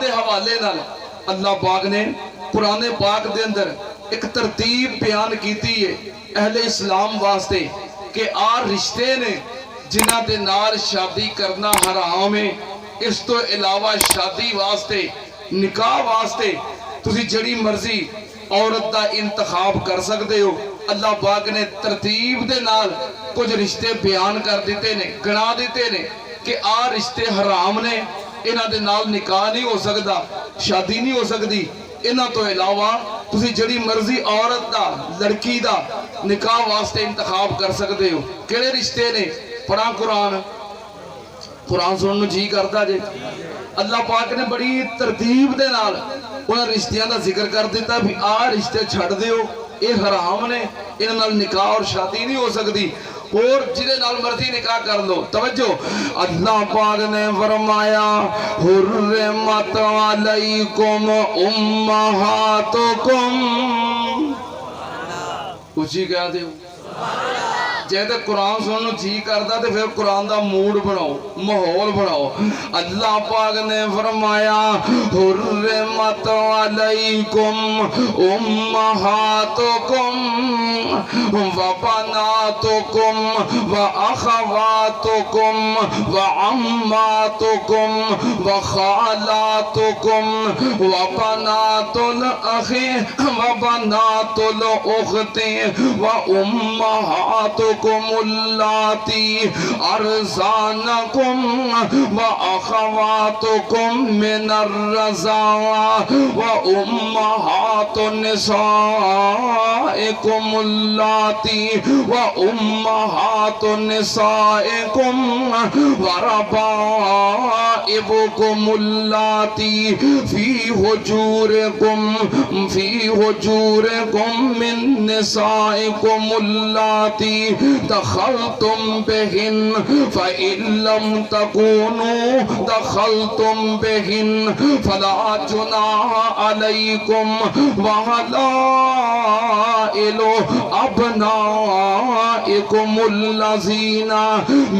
دے حوالے نال اللہ پاک نے قرآن پاک دے اندر ایک ترتیب بیان کیتی ہے اہل اسلام واسطے کہ رشتے نے جنہ دے نال شادی کرنا حرام ہے. اس تو علاوہ شادی واسطے نکاح واسطے تسی جڑی مرضی عورت دا انتخاب کر سکتے ہو. اللہ پاک نے ترتیب دے نال کچھ رشتے بیان کر دیتے نے, گنا دیتے نے کہ رشتے حرام نے, انہاں دے نال نکاح نہیں ہو سکتا, شادی نہیں ہو سکتی. انہاں تو علاوہ تسی جڑی مرضی عورت دا لڑکی دا نکاح واسطے انتخاب کر سکتے ہو. کیڑے رشتے نے؟ پڑھا قرآن سننے جی کرتا جے. اللہ پاک نے بڑی ترتیب دے نال انہاں رشتیاں دا ذکر کر دیتا بھی رشتے چھڑ دیو, اے حرام نے, انہاں نال نکاح اور شادی نہیں ہو سکتی, اور جنہیں نال مرضی نکاح کر لو. توجہ, اللہ پاک نے فرمایا حرمت علیکم امہاتکم. اچھی کہہ دیو جیسے قرآن سنو جی کرتا تو پھر قرآن دا موڈ بناؤ, ماحول بناؤ. اللہ پاک نے فرمایا حرمت علیکم امہاتکم وبناتکم واخواتکم وعماتکم وخالاتکم وبنات الاخ وبنات الاخت وامہاتکم اللاتی ارزانکم واخواتکم من الرضاعہ وامہات نسائکم اللاتی وامہات نسائکم وربائبکم اللاتی فی حجورکم من نسائکم اللاتی دخلتم بہن فإن لم تکونوا دخلتم بہن فلا جناح علیکم وحلائل ابنائکم الذین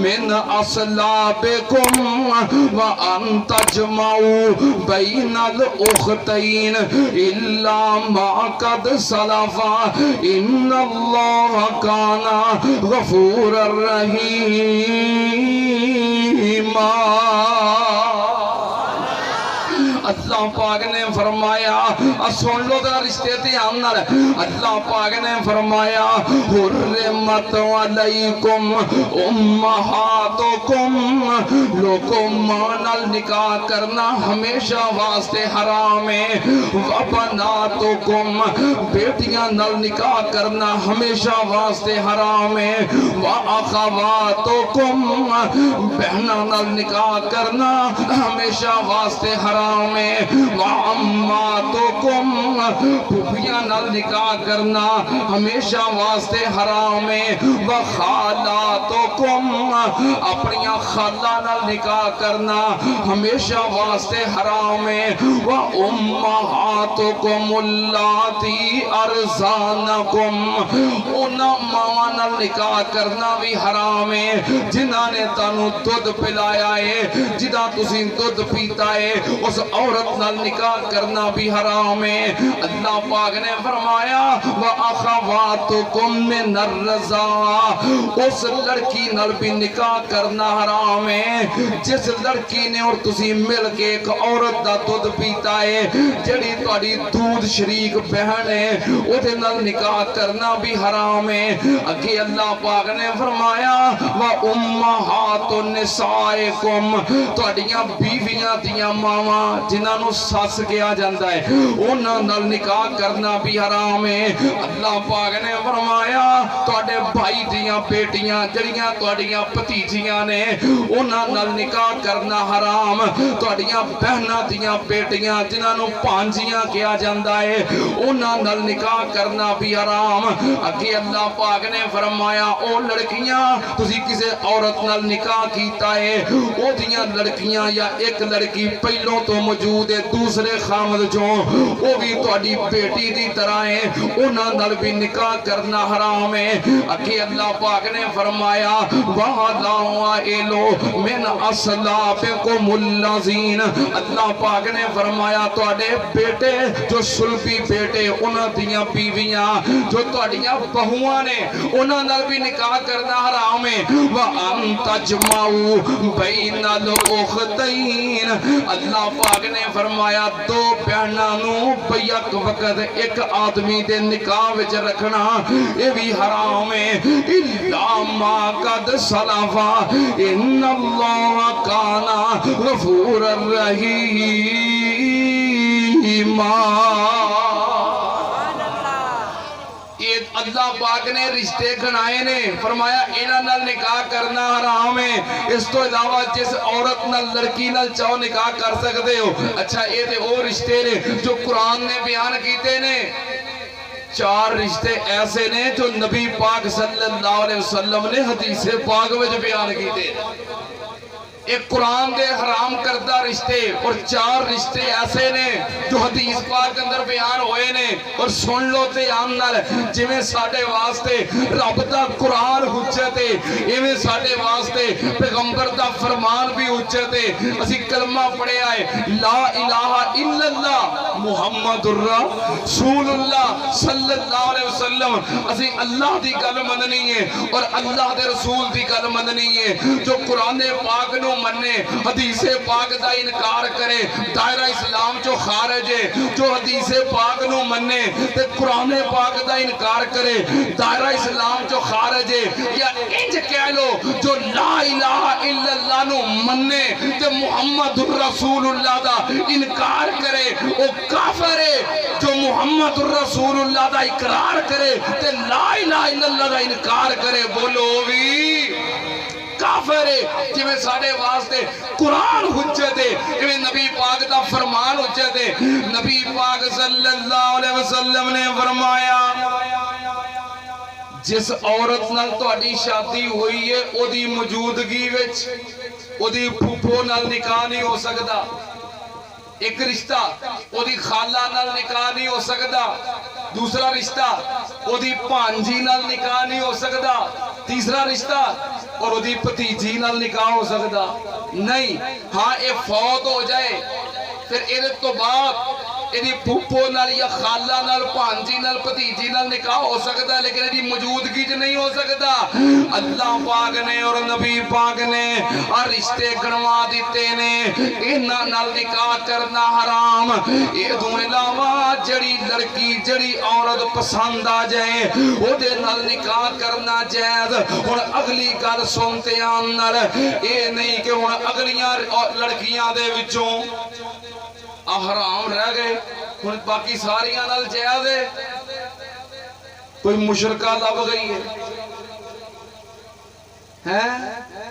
من اصلابکم وان تجمعوا بین الاختین الا ما قد سلف ان اللہ کان غفور الرحیم. اللہ پاک نے فرمایا سن لو ذرا رشتے دھیان نال. اللہ پاک نے فرمایا حرمت علیکم امہاتکم, لوگوں ماں نال نکاح کرنا ہمیشہ واسطے حرام ہے. وبناتکم, بیٹیاں نال نکاح کرنا ہمیشہ واسطے حرام ہے. واخواتکم, بہناں نال نکاح کرنا ہمیشہ واسطے حرام ہے. وعماتکم, پھوپھیاں نال نکاح کرنا ہمیشہ واسطے حرام ہے. وخالاتکم, اپنیاں خالہ نال نکاح کرنا ہمیشہ واسطے حرام ہے. وامہاتکم اللاتی ارزانکم, انہاں ماواں نال نکاح کرنا بھی حرام ہے جنہاں نے تانوں دودھ پلایا ہے, جنہاں تسی دودھ پیتا ہے, اس عورت نال نکاح کرنا بھی حرام ہے. اللہ پاک نے فرمایا وَأَخَوَاتُكُم مِّنَ الرَّضَاعَةِ, اس لڑکی نال بھی نکاح کرنا حرام ہے جس لڑکی نے اور تسی مل کے ایک عورت دا دودھ پیتا ہے, جڑی تہاڈی دودھ شریک بہن ہے, اودے نال نکاح کرنا بھی حرام ہے. اگے اللہ پاک نے فرمایا وَأُمَّهَاتُ نِسَائِكُمْ, تہاڈیاں بیویاں دیاں ماواں جنہاں نو ساس کیا جاندا ہے انہاں نال نکاح کرنا بھی حرام ہے. اللہ پاک نے فرمایا تہاڈے بھائی دیاں بیٹیاں جڑیاں تہاڈیاں بھتیجیاں نے انہاں نال نکاح کرنا حرام. تہاڈیاں بہناں دیاں بیٹیاں جنہاں نو پانجیاں کیا جاندا ہے انہاں نال نکاح کرنا بھی حرام. اگے اللہ پاک نے فرمایا او لڑکیاں تسی کسے عورت نال نکاح کیتا ہے او دیاں لڑکیاں یا ایک لڑکی پہلوں تو موجود ہے دوسرے خامد جو وہ بھی تہاڈی بیٹی دی طرح ہے انہاں نال بھی نکاح کرنا حرام ہے اگے اللہ پاک نے فرمایا وَهَلَوْا مِنْ أَصْلَابِكُمُ الَّذِينَ اللہ پاک نے فرمایا تہاڈے بیٹے جو سلبی بیٹے انہاں دیاں بیویاں جو تہاڈیاں بہواں نے انہاں نال بھی نکاح کرنا حرام ہے وَأَن تَجْمَعُوا بَيْنَ الْأُخْتَيْنِ اللہ پاک نے فرمایا دو بہناں نوں بیک وقت ایک آدمی دے نکاح وچ رکھنا یہ بھی حرام ہے اِلَّا مَا قَدْ سَلَفَ إِنَّ اللَّهَ كَانَ غَفُورًا رَحِيمًا اللہ پاک نے رشتے گھنائے نے فرمایا انہاں نال نکاح کرنا حرام ہے اس تو علاوہ جس عورت نال لڑکی نال چاہو نکاح کر سکتے ہو اچھا یہ تے وہ رشتے نے جو قرآن نے بیان کیتے نے چار رشتے ایسے نے جو نبی پاک صلی اللہ علیہ وسلم نے حدیث پاک میں جو بیان کیتے ایک قرآن دے حرام کردہ رشتے اور چار رشتے ایسے نے جو حدیث پاک اندر بیان ہوئے نے اور سن لو تے آمنال جویں ساڑھے واسطے رب دا قرآن حجت ہے ایویں ساڑھے واسطے پیغمبر دا فرمان بھی حجت ہے اسی کلمہ پڑھے آئے لا الہ الا اللہ محمد رسول اللہ صلی اللہ علیہ وسلم اسی اللہ دی گل مننی ہے اور اللہ دے رسول دی گل مننی ہے جو قرآن پاک نو مننے حدیث پاک دا انکار کرے دائرہ اسلام جو خارج ہے جو حدیث پاک نو مننے تے قرآن پاک دا انکار کرے دائرہ اسلام جو خارج ہے یا انج کہہ لو جو لا الہ الا اللہ نو مننے تے محمد الرسول اللہ دا انکار کرے وہ کافر ہے جو محمد الرسول اللہ دا اقرار کرے تے لا الہ الا اللہ دا انکار کرے بولو بھی کافر ہے جویں ساڑھے واسطے قرآن حجت ہے جویں نبی پاک دا فرمان حجت ہے نبی پاک صلی اللہ علیہ وسلم نے فرمایا جس عورت نال تہاڈی شادی ہوئی ہے او دی موجودگی وچ او دی پھوپھو نال نکاح نہیں ہو سکدا ایک رشتہ او دی خالہ نال نکاح نہیں ہو سکدا دوسرا رشتہ او دی پانجی نال نکاح نہیں ہو سکدا تیسرا رشتہ اور وہ دی پتیجی نال نکاح ہو سکتا نہیں ہاں اے فوت ہو جائے پھر ایدت تو بعد ایدی پھوپھو نال یا خالہ نال پانجی نال پتیجی نال نکاح ہو سکتا ہے لیکن ایدی موجودگی جو نہیں ہو سکتا اللہ پاک نے اور نبی پاک نے اور رشتے گنوا دیتے نے انہاں نال نکاح کرنا حرام یہ دوں علاوہ جڑی لڑکی جڑی عورت پسند آ جائے وہ دے نال نکاح کرنا جائز اور اگلی گل سنتے آنر یہ نہیں کہ وہ اگلیاں لڑکیاں دے وچوں حرام رہ گئے باقی ساریاں نال جائز ہے کوئی مشرکہ لب گئی ہے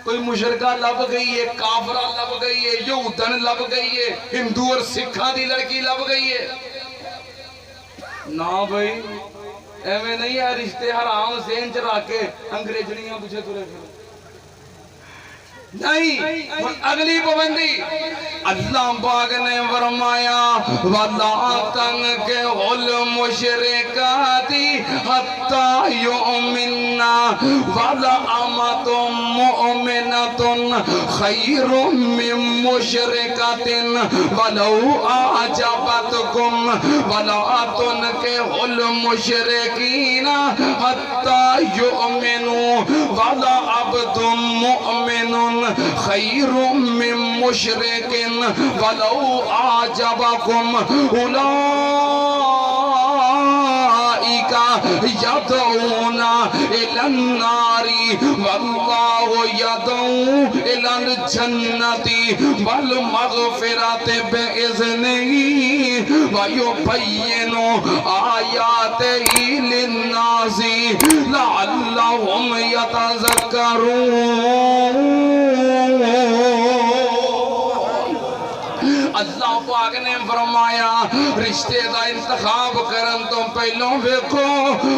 کوئی مشرکہ لب گئی ہے کافرہ لب گئی ہے یہودن لب گئی ہے ہندو اور سکھاں دی لڑکی لب گئی ہے نا بھائی ایویں نہیں ہے رشتے حرام ذہن چ رکھ کے انگریزنیاں پوچھے ترے پھر نہیں اگلی پابندی اللہ پاک نے فرمایا وَلَا تَنْكِحُوا الْمُشْرِكَاتِ حَتَّى يُؤْمِنَّا وَلَأَمَةٌ مُؤْمِنَةٌ خَيْرٌ مِّن مُشْرِكَةٍ وَلَوْ أَعْجَبَتْكُمْ وَلَا تَنْكِحُوا الْمُشْرِكِينَ حَتَّى يُؤْمِنُوا وَلَعَبْدٌ مُؤْمِنٌ خیر من مشرک ولو اعجبکم اولئک یدعون الی النار واللہ یدعو الی الجنۃ والمغفرۃ باذنہ ویبین آیاتہ للناس لعلہم یتذکرون اللہ پاک نے فرمایا رشتے دا انتخاب کرن تو پہلوں ویکھو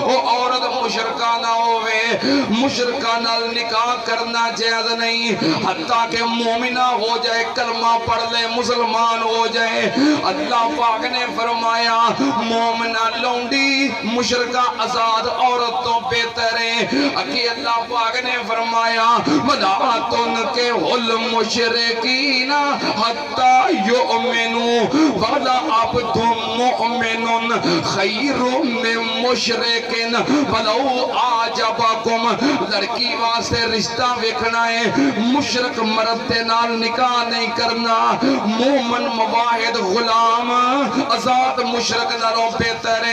او عورت مشرکہ نہ ہوئے، مشرکہ نال نکاح کرنا جائز نہیں حتیٰ کہ مومنہ ہو جائے، کلمہ پڑھ لے، مسلمان ہو جائے۔ اللہ پاک نے فرمایا مومنہ لونڈی مشرکہ آزاد عورت تو بہتر ہے۔ اکی اللہ پاک نے فرمایا وَلَا تُنْكِحُوا الْمُشْرِكِينَ حَتَّى يُؤْمِنُوا وَلَعَبْدٌ مُؤْمِنٌ خَيْرٌ مِّن مُشْرِكٍ وَلَوْ أَعْجَبَكُمْ۔ لڑکی واسطے رشتہ ویکھنا ہے، مشرک مرد دے نال نکاح نہیں کرنا، مومن مواحد غلام آزاد مشرک نالوں بہتر ہے۔